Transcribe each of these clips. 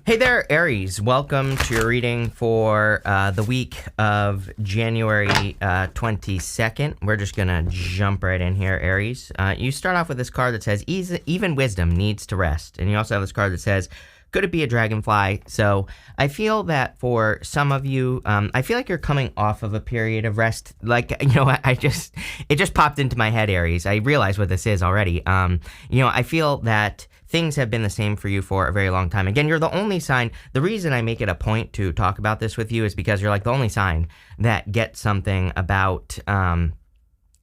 Hey there, Aries. Welcome to your reading for the week of January 22nd. We're just going to jump right in here, Aries. You start off with this card that says, even wisdom needs to rest. And you also have this card that says, could it be a dragonfly? So I feel that for some of you, I feel like you're coming off of a period of rest. Like, it just popped into my head, Aries. I realize what this is already. I feel that things have been the same for you for a very long time. Again, you're the only sign. The reason I make it a point to talk about this with you is because you're like the only sign that gets something about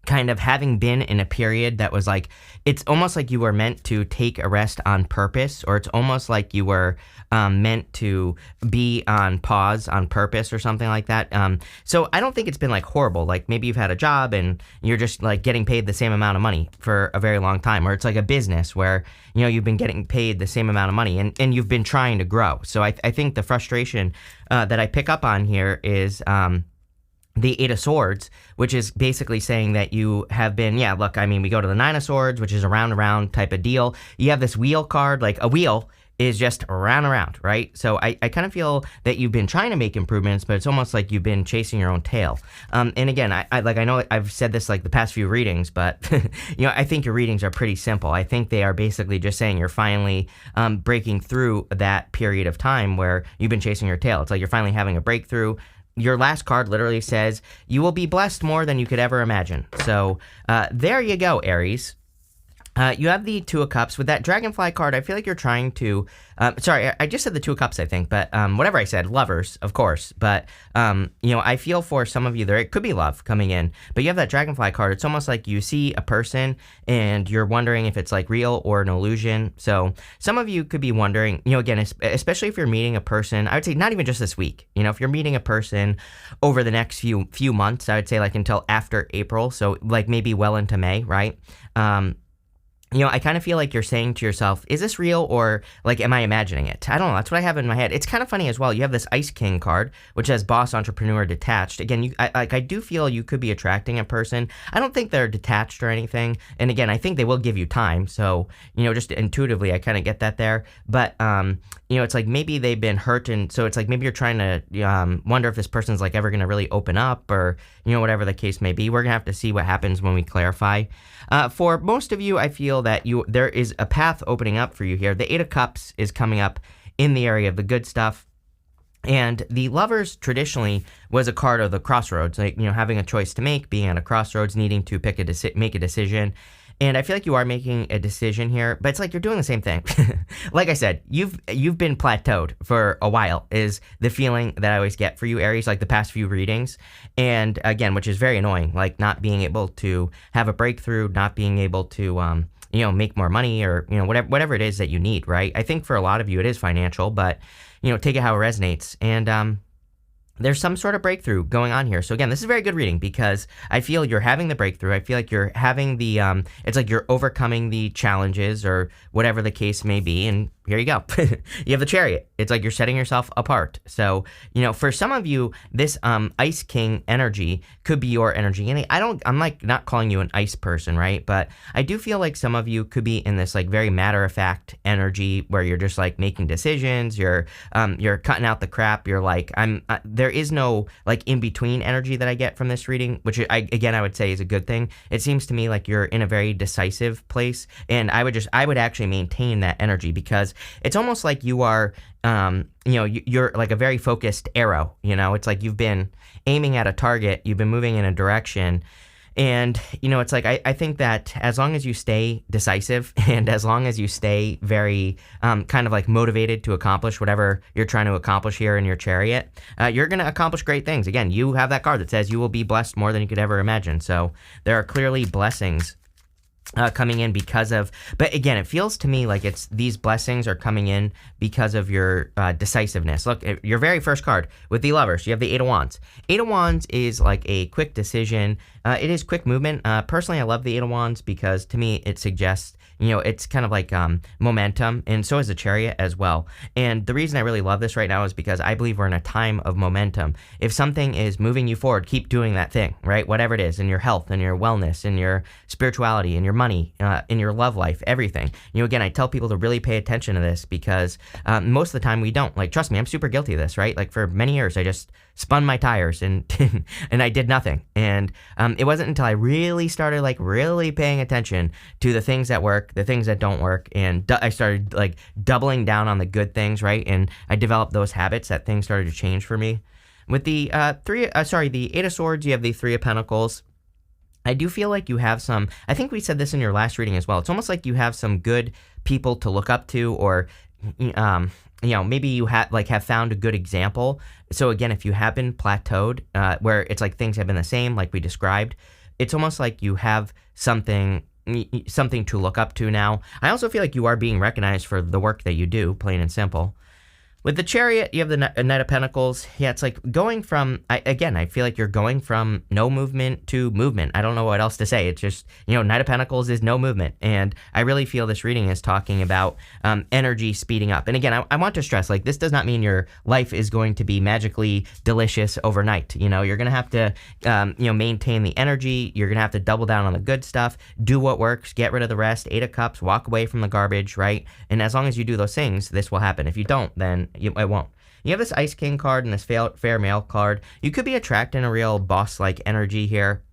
kind of having been in a period that was like, it's almost like you were meant to take a rest on purpose, or it's almost like you were meant to be on pause on purpose or something like that. So I don't think it's been like horrible. Like maybe you've had a job and you're just like getting paid the same amount of money for a very long time, or it's like a business where, you've been getting paid the same amount of money and you've been trying to grow. So I think the frustration that I pick up on here is, the Eight of Swords, which is basically saying that you have been, we go to the Nine of Swords, which is a round and round type of deal. You have this wheel card, like a wheel is just round and round, right? So I kind of feel that you've been trying to make improvements, but it's almost like you've been chasing your own tail. And again, I know I've said this like the past few readings, but I think your readings are pretty simple. I think they are basically just saying you're finally breaking through that period of time where you've been chasing your tail. It's like you're finally having a breakthrough. Your last card literally says, you will be blessed more than you could ever imagine. So there you go, Aries. You have the Two of Cups. With that Dragonfly card, I feel like you're trying to... I just said the Two of Cups, I think, but whatever I said, lovers, of course. But, I feel for some of you there, it could be love coming in. But you have that Dragonfly card. It's almost like you see a person and you're wondering if it's like real or an illusion. So some of you could be wondering, again, especially if you're meeting a person, I would say not even just this week. If you're meeting a person over the next few months, I would say like until after April. So like maybe well into May, right? I kind of feel like you're saying to yourself, is this real or like, am I imagining it? I don't know. That's what I have in my head. It's kind of funny as well. You have this Ice King card, which has boss, entrepreneur, detached. Again, I do feel you could be attracting a person. I don't think they're detached or anything. And again, I think they will give you time. So, just intuitively, I kind of get that there. But, it's like maybe they've been hurt. And so it's like maybe you're trying to wonder if this person's like ever going to really open up or, whatever the case may be. We're going to have to see what happens when we clarify. For most of you, I feel that there is a path opening up for you here. The Eight of Cups is coming up in the area of the good stuff. And the Lovers traditionally was a card of the crossroads, like, having a choice to make, being at a crossroads, needing to make a decision. And I feel like you are making a decision here, but it's like you're doing the same thing. Like I said, you've been plateaued for a while is the feeling that I always get for you, Aries, like the past few readings. And again, which is very annoying, like not being able to have a breakthrough, not being able to, make more money or, whatever it is that you need, right? I think for a lot of you, it is financial, but, take it how it resonates. And, there's some sort of breakthrough going on here. So again, this is a very good reading because I feel you're having the breakthrough. I feel like you're having the, it's like you're overcoming the challenges or whatever the case may be. And here you go. You have the Chariot. It's like you're setting yourself apart. So, for some of you, this Ice King energy could be your energy. And I'm like not calling you an ice person, right? But I do feel like some of you could be in this like very matter-of-fact energy where you're just like making decisions. You're cutting out the crap. You're like, there is no like in-between energy that I get from this reading, which I would say is a good thing. It seems to me like you're in a very decisive place. And I would actually maintain that energy because it's almost like you are, you're like a very focused arrow, it's like you've been aiming at a target, you've been moving in a direction. And, it's like, I think that as long as you stay decisive and as long as you stay very kind of like motivated to accomplish whatever you're trying to accomplish here in your Chariot, you're going to accomplish great things. Again, you have that card that says you will be blessed more than you could ever imagine. So there are clearly blessings coming in but again, it feels to me like these blessings are coming in because of your decisiveness. Look, your very first card with the Lovers, you have the Eight of Wands. Eight of Wands is like a quick decision. It is quick movement. Personally, I love the Eight of Wands because to me, it suggests, it's kind of like momentum, and so is the chariot as well. And the reason I really love this right now is because I believe we're in a time of momentum. If something is moving you forward, keep doing that thing, right? Whatever it is, in your health, in your wellness, in your spirituality, in your money, in your love life, everything. Again, I tell people to really pay attention to this because most of the time we don't. Like, trust me, I'm super guilty of this, right? Like, for many years, I just spun my tires and and I did nothing. And it wasn't until I really started like really paying attention to the things that work, the things that don't work, and I started like doubling down on the good things, right? And I developed those habits that things started to change for me. With the the Eight of Swords, you have the Three of Pentacles. I do feel like you have some, I think we said this in your last reading as well. It's almost like you have some good people to look up to, or maybe you have found a good example. So again, if you have been plateaued, where it's like things have been the same, like we described, it's almost like you have something to look up to now. I also feel like you are being recognized for the work that you do, plain and simple. With the Chariot, you have the Knight of Pentacles. Yeah, it's like going from, I feel like you're going from no movement to movement. I don't know what else to say. It's just, Knight of Pentacles is no movement. And I really feel this reading is talking about energy speeding up. And again, I want to stress, like, this does not mean your life is going to be magically delicious overnight. You're going to have to, maintain the energy. You're going to have to double down on the good stuff, do what works, get rid of the rest, Eight of Cups, walk away from the garbage, right? And as long as you do those things, this will happen. If you don't, then it won't. You have this Ice King card and this fair male card. You could be attracting a real boss-like energy here.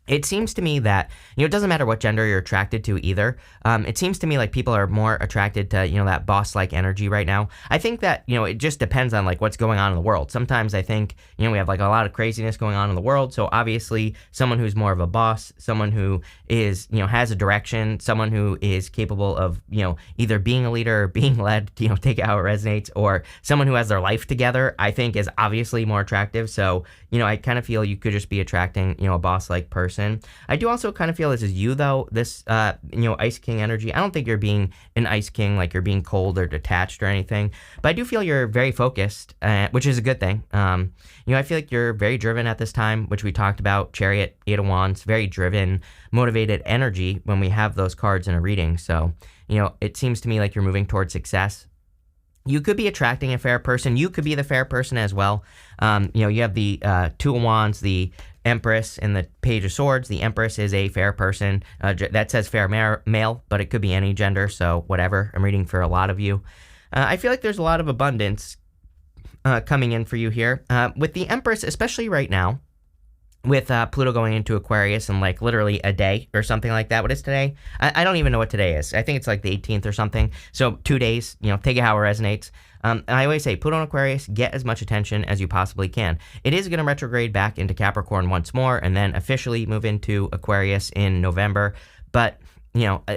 It seems to me that, it doesn't matter what gender you're attracted to either. It seems to me like people are more attracted to, that boss-like energy right now. I think that, it just depends on like what's going on in the world. Sometimes I think, we have like a lot of craziness going on in the world. So obviously someone who's more of a boss, someone who is, has a direction, someone who is capable of, either being a leader or being led, take it how it resonates, or someone who has their life together, I think is obviously more attractive. So, I kind of feel you could just be attracting, a boss-like person. I do also kind of feel this is you, though, this, Ice King energy. I don't think you're being an Ice King, like you're being cold or detached or anything, but I do feel you're very focused, which is a good thing. I feel like you're very driven at this time, which we talked about. Chariot, Eight of Wands, very driven, motivated energy when we have those cards in a reading. So, it seems to me like you're moving towards success. You could be attracting a fair person. You could be the fair person as well. You have the Two of Wands, the Empress, and the Page of Swords. The Empress is a fair person. That says fair male, but it could be any gender, so whatever. I'm reading for a lot of you. I feel like there's a lot of abundance coming in for you here. With the Empress, especially right now, with Pluto going into Aquarius in like literally a day or something like that. What is today? I don't even know what today is. I think it's like the 18th or something. So 2 days, take it how it resonates. I always say Pluto in Aquarius, get as much attention as you possibly can. It is going to retrograde back into Capricorn once more and then officially move into Aquarius in November. But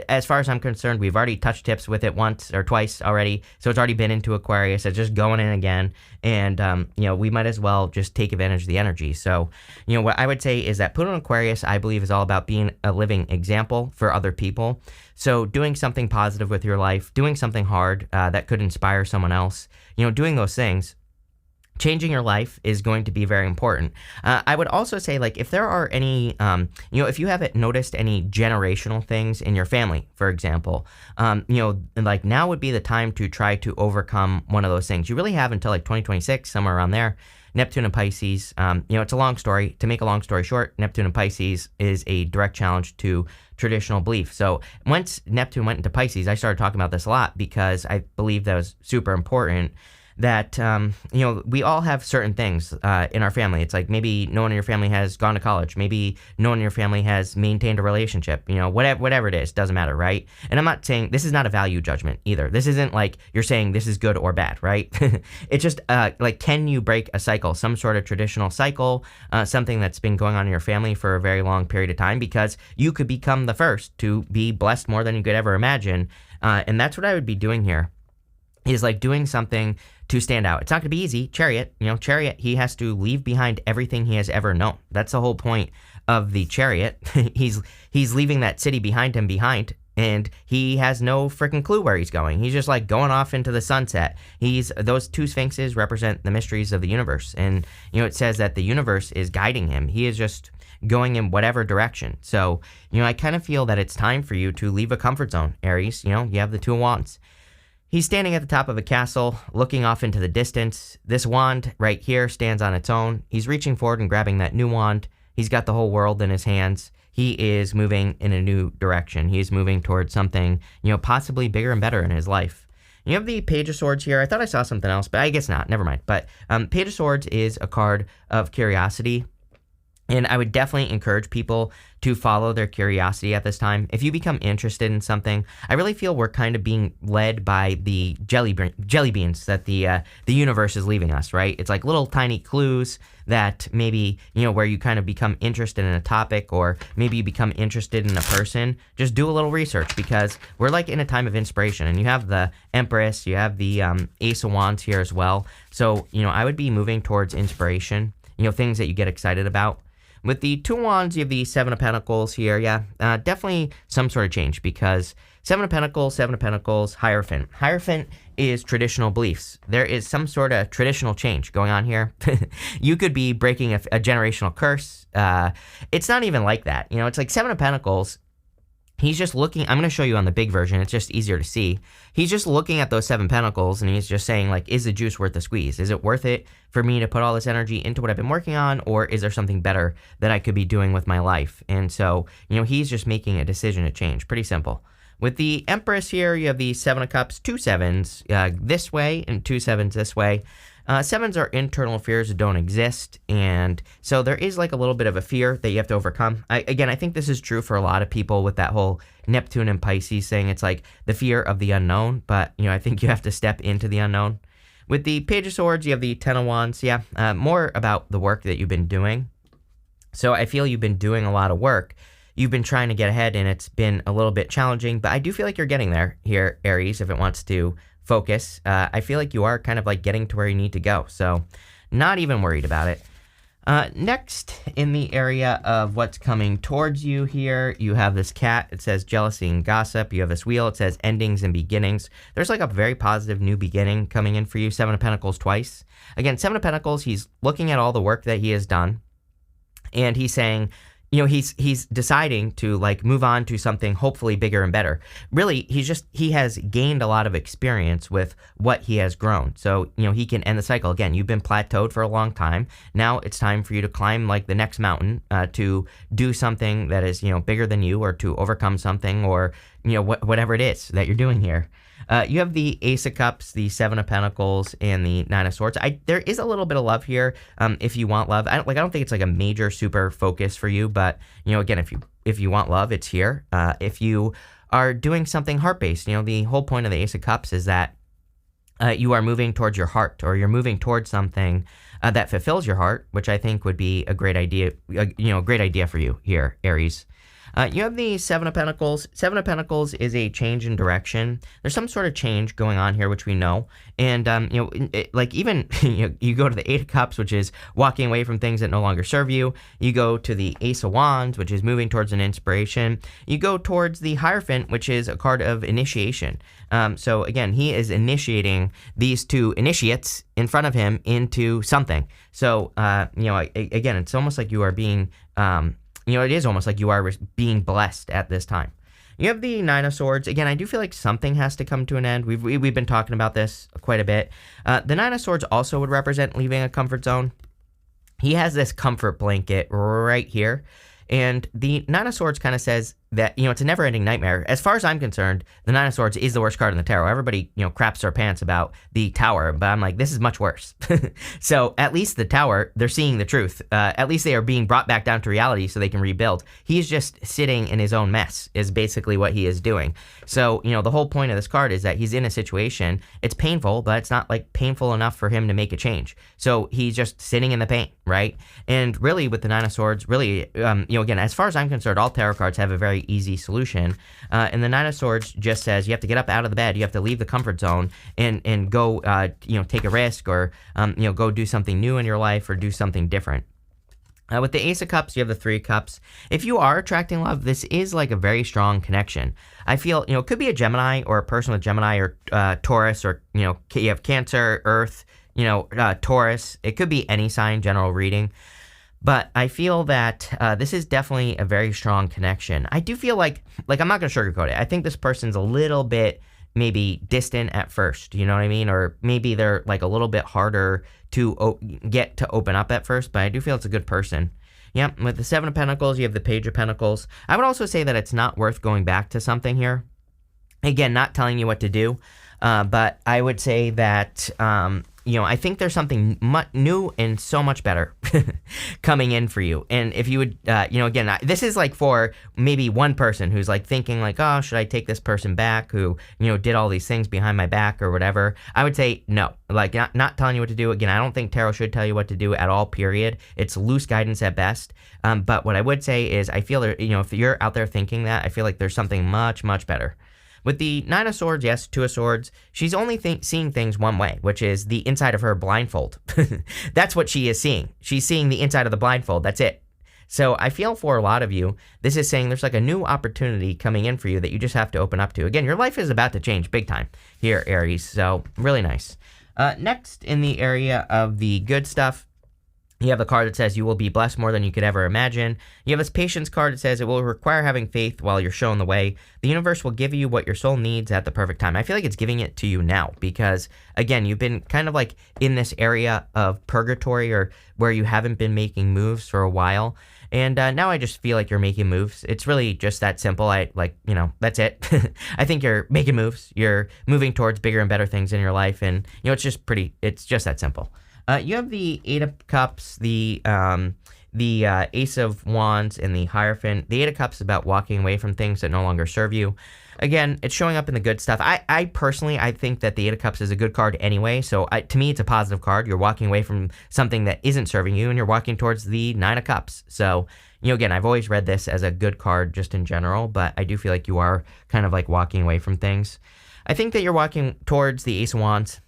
as far as I'm concerned, we've already touched tips with it once or twice already. So it's already been into Aquarius. It's just going in again. And, we might as well just take advantage of the energy. So, what I would say is that Pluto in Aquarius, I believe, is all about being a living example for other people. So doing something positive with your life, doing something hard that could inspire someone else, doing those things. Changing your life is going to be very important. I would also say, like, if there are any, if you haven't noticed any generational things in your family, for example, like now would be the time to try to overcome one of those things. You really have until like 2026, somewhere around there. Neptune and Pisces, it's a long story. To make a long story short, Neptune and Pisces is a direct challenge to traditional belief. So once Neptune went into Pisces, I started talking about this a lot because I believe that was super important. That, we all have certain things in our family. It's like maybe no one in your family has gone to college. Maybe no one in your family has maintained a relationship. Whatever it is, doesn't matter, right? And I'm not saying, this is not a value judgment either. This isn't like you're saying this is good or bad, right? It's just like, can you break a cycle, some sort of traditional cycle, something that's been going on in your family for a very long period of time, because you could become the first to be blessed more than you could ever imagine. And that's what I would be doing here, is like doing something to stand out. It's not going to be easy. Chariot, he has to leave behind everything he has ever known. That's the whole point of the Chariot. He's leaving that city behind him and he has no freaking clue where he's going. He's just like going off into the sunset. Those two sphinxes represent the mysteries of the universe, and it says that the universe is guiding him. He is just going in whatever direction. So I kind of feel that it's time for you to leave a comfort zone, Aries. You have the Two of Wands. He's standing at the top of a castle, looking off into the distance. This wand right here stands on its own. He's reaching forward and grabbing that new wand. He's got the whole world in his hands. He is moving in a new direction. He is moving towards something, possibly bigger and better in his life. You have the Page of Swords here. I thought I saw something else, but I guess not. Never mind. But Page of Swords is a card of curiosity. And I would definitely encourage people to follow their curiosity at this time. If you become interested in something, I really feel we're kind of being led by the jelly beans that the universe is leaving us, right? It's like little tiny clues that maybe, where you kind of become interested in a topic, or maybe you become interested in a person. Just do a little research, because we're like in a time of inspiration. And you have the Empress, you have the Ace of Wands here as well. So, I would be moving towards inspiration, things that you get excited about. With the Two Wands, you have the Seven of Pentacles here. Yeah, definitely some sort of change, because Seven of Pentacles, Hierophant. Hierophant is traditional beliefs. There is some sort of traditional change going on here. You could be breaking a generational curse. It's not even like that. It's like Seven of Pentacles. He's just looking. I'm going to show you on the big version. It's just easier to see. He's just looking at those Seven Pentacles, and he's just saying, like, is the juice worth the squeeze? Is it worth it for me to put all this energy into what I've been working on, or is there something better that I could be doing with my life? And so, he's just making a decision to change. Pretty simple. With the Empress here, you have the Seven of Cups, two sevens this way and two sevens this way. Sevens are internal fears that don't exist, and so there is like a little bit of a fear that you have to overcome. I think this is true for a lot of people with that whole Neptune and Pisces thing. It's like the fear of the unknown, but I think you have to step into the unknown. With the Page of Swords, you have the Ten of Wands. Yeah, more about the work that you've been doing. So I feel you've been doing a lot of work. You've been trying to get ahead, and it's been a little bit challenging, but I do feel like you're getting there here, Aries, if it wants to focus. I feel like you are kind of like getting to where you need to go, so not even worried about it. Next, in the area of what's coming towards you here, you have this cat. It says jealousy and gossip. You have this wheel. It says endings and beginnings. There's like a very positive new beginning coming in for you. Seven of Pentacles twice. Again, Seven of Pentacles, he's looking at all the work that he has done, and he's saying, he's deciding to like move on to something hopefully bigger and better. Really, he has gained a lot of experience with what he has grown. So, he can end the cycle. Again, you've been plateaued for a long time. Now it's time for you to climb like the next mountain, to do something that is, bigger than you, or to overcome something, or, whatever it is that you're doing here. You have the Ace of Cups, the Seven of Pentacles, and the Nine of Swords. There is a little bit of love here, if you want love. I don't think it's like a major super focus for you, but again, if you want love, it's here. If you are doing something heart-based, the whole point of the Ace of Cups is that you are moving towards your heart, or you're moving towards something that fulfills your heart, which I think would be a great idea. Great idea for you here, Aries. You have the Seven of Pentacles. Seven of Pentacles is a change in direction. There's some sort of change going on here, which we know. And, even, you go to the Eight of Cups, which is walking away from things that no longer serve you. You go to the Ace of Wands, which is moving towards an inspiration. You go towards the Hierophant, which is a card of initiation. So, again, he is initiating these two initiates in front of him into something. So, again, it's almost like you are being... it is almost like you are being blessed at this time. You have the Nine of Swords. Again, I do feel like something has to come to an end. We've been talking about this quite a bit. The Nine of Swords also would represent leaving a comfort zone. He has this comfort blanket right here. And the Nine of Swords kind of says that, it's a never-ending nightmare. As far as I'm concerned, the Nine of Swords is the worst card in the tarot. Everybody, craps their pants about the Tower, but I'm like, this is much worse. So at least the Tower, they're seeing the truth. At least they are being brought back down to reality so they can rebuild. He's just sitting in his own mess is basically what he is doing. So, the whole point of this card is that he's in a situation. It's painful, but it's not like painful enough for him to make a change. So he's just sitting in the pain, right? And really with the Nine of Swords, really, again, as far as I'm concerned, all tarot cards have a very easy solution. And the Nine of Swords just says you have to get up out of the bed, you have to leave the comfort zone and go, take a risk, or, go do something new in your life, or do something different. With the Ace of Cups, you have the Three of Cups. If you are attracting love, this is like a very strong connection. I feel, it could be a Gemini or a person with Gemini or Taurus, or, you have Cancer, Earth, Taurus. It could be any sign, general reading. But I feel that this is definitely a very strong connection. I do feel like I'm not going to sugarcoat it. I think this person's a little bit maybe distant at first, you know what I mean? Or maybe they're like a little bit harder to get to open up at first, but I do feel it's a good person. Yeah, with the Seven of Pentacles, you have the Page of Pentacles. I would also say that it's not worth going back to something here. Again, not telling you what to do, but I would say that, I think there's something new and so much better coming in for you. And if you would, again, this is like for maybe one person who's like thinking like, oh, should I take this person back who, did all these things behind my back or whatever? I would say no, like not telling you what to do. Again, I don't think tarot should tell you what to do at all, period. It's loose guidance at best. But what I would say is I feel that, if you're out there thinking that, I feel like there's something much, much better. With the Nine of Swords, yes, Two of Swords, she's only seeing things one way, which is the inside of her blindfold. That's what she is seeing. She's seeing the inside of the blindfold. That's it. So I feel for a lot of you, this is saying there's like a new opportunity coming in for you that you just have to open up to. Again, your life is about to change big time here, Aries. So really nice. Next, in the area of the good stuff, you have the card that says you will be blessed more than you could ever imagine. You have this patience card that says it will require having faith while you're shown the way. The universe will give you what your soul needs at the perfect time. I feel like it's giving it to you now because, again, you've been kind of like in this area of purgatory or where you haven't been making moves for a while. And now I just feel like you're making moves. It's really just that simple. That's it. I think you're making moves. You're moving towards bigger and better things in your life. And, it's just that simple. You have the Eight of Cups, the Ace of Wands, and the Hierophant. The Eight of Cups is about walking away from things that no longer serve you. Again, it's showing up in the good stuff. I personally think that the Eight of Cups is a good card anyway, so to me it's a positive card. You're walking away from something that isn't serving you, and you're walking towards the Nine of Cups. So, again, I've always read this as a good card just in general, but I do feel like you are kind of like walking away from things. I think that you're walking towards the Ace of Wands.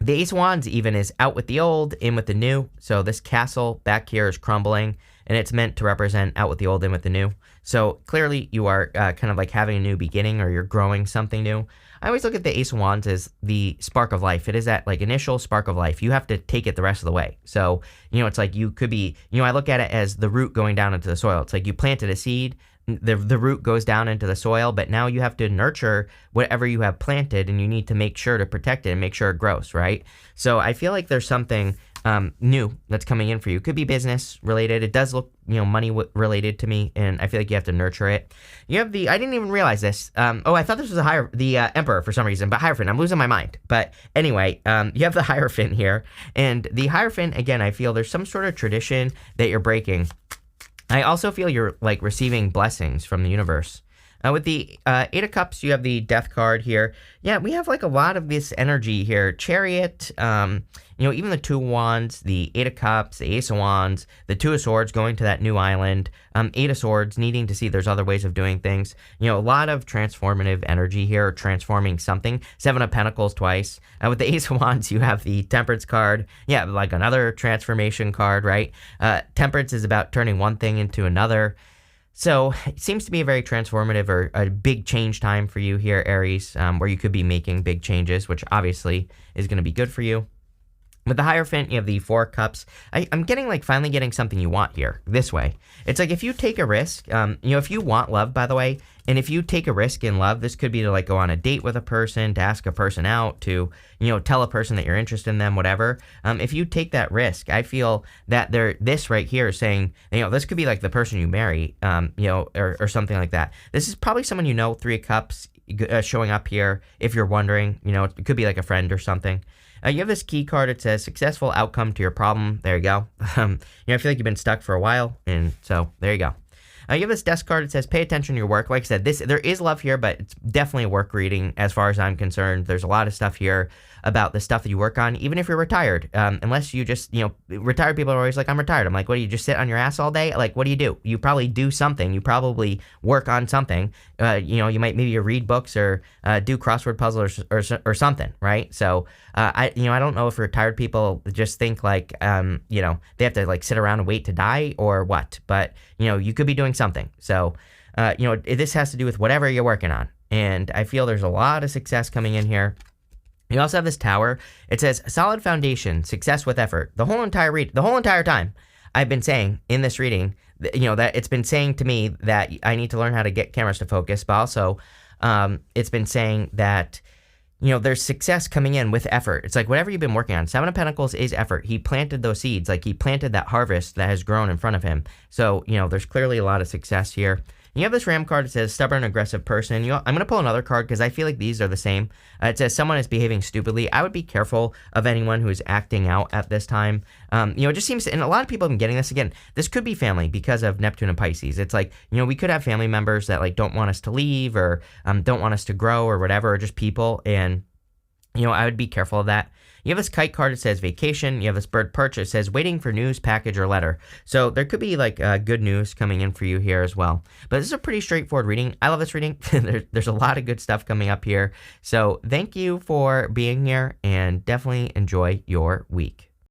The Ace of Wands even is out with the old, in with the new. So this castle back here is crumbling, and it's meant to represent out with the old, in with the new. So clearly you are kind of like having a new beginning, or you're growing something new. I always look at the Ace of Wands as the spark of life. It is that like initial spark of life. You have to take it the rest of the way. So, it's like you could be, I look at it as the root going down into the soil. It's like you planted a seed, the root goes down into the soil, but now you have to nurture whatever you have planted, and you need to make sure to protect it and make sure it grows, right? So I feel like there's something new that's coming in for you. It could be business related. It does look, money related to me, and I feel like you have to nurture it. You have I didn't even realize this. I thought this was the Emperor for some reason, but Hierophant. I'm losing my mind. But anyway, you have the Hierophant here, and the Hierophant, again, I feel there's some sort of tradition that you're breaking. I also feel you're like receiving blessings from the universe. With the Eight of Cups, you have the Death card here. Yeah, we have like a lot of this energy here. Chariot, even the Two of Wands, the Eight of Cups, the Ace of Wands, the Two of Swords going to that new island, Eight of Swords needing to see there's other ways of doing things. A lot of transformative energy here, transforming something. Seven of Pentacles twice. With the Ace of Wands, you have the Temperance card. Yeah, like another transformation card, right? Temperance is about turning one thing into another. So it seems to be a very transformative or a big change time for you here, Aries, where you could be making big changes, which obviously is going to be good for you. With the Hierophant, you have the Four of Cups. I'm finally getting something you want here, this way. It's like if you take a risk, if you want love, by the way, and if you take a risk in love, this could be to like go on a date with a person, to ask a person out, to, tell a person that you're interested in them, whatever. If you take that risk, I feel that this right here is saying, this could be like the person you marry, or something like that. This is probably someone Three of Cups showing up here, if you're wondering, it could be like a friend or something. You have this key card. It says successful outcome to your problem. There you go. I feel like you've been stuck for a while, and so there you go. You have this desk card. It says pay attention to your work. Like I said, there is love here, but it's definitely a work reading as far as I'm concerned. There's a lot of stuff here about the stuff that you work on, even if you're retired. Unless you just, retired people are always like, I'm retired. I'm like, what do you just sit on your ass all day? Like, what do? You probably do something. You probably work on something. You might maybe read books or do crossword puzzles or something, right? So I don't know if retired people just think like, they have to like sit around and wait to die or what, but you could be doing something. So, this has to do with whatever you're working on. And I feel there's a lot of success coming in here. You also have this tower. It says solid foundation, success with effort. The whole entire time I've been saying in this reading, that it's been saying to me that I need to learn how to get cameras to focus, but also it's been saying that there's success coming in with effort. It's like whatever you've been working on. Seven of Pentacles is effort. He planted those seeds. Like he planted that harvest that has grown in front of him. So, there's clearly a lot of success here. You have this Ram card that says stubborn, aggressive person. I'm going to pull another card because I feel like these are the same. It says someone is behaving stupidly. I would be careful of anyone who is acting out at this time. It just seems, and a lot of people have been getting this again. This could be family because of Neptune and Pisces. It's like, we could have family members that like don't want us to leave or don't want us to grow or whatever, or just people. And, I would be careful of that. You have this kite card that says vacation. You have this bird perch that says waiting for news, package, or letter. So there could be like good news coming in for you here as well. But this is a pretty straightforward reading. I love this reading. There's a lot of good stuff coming up here. So thank you for being here and definitely enjoy your week.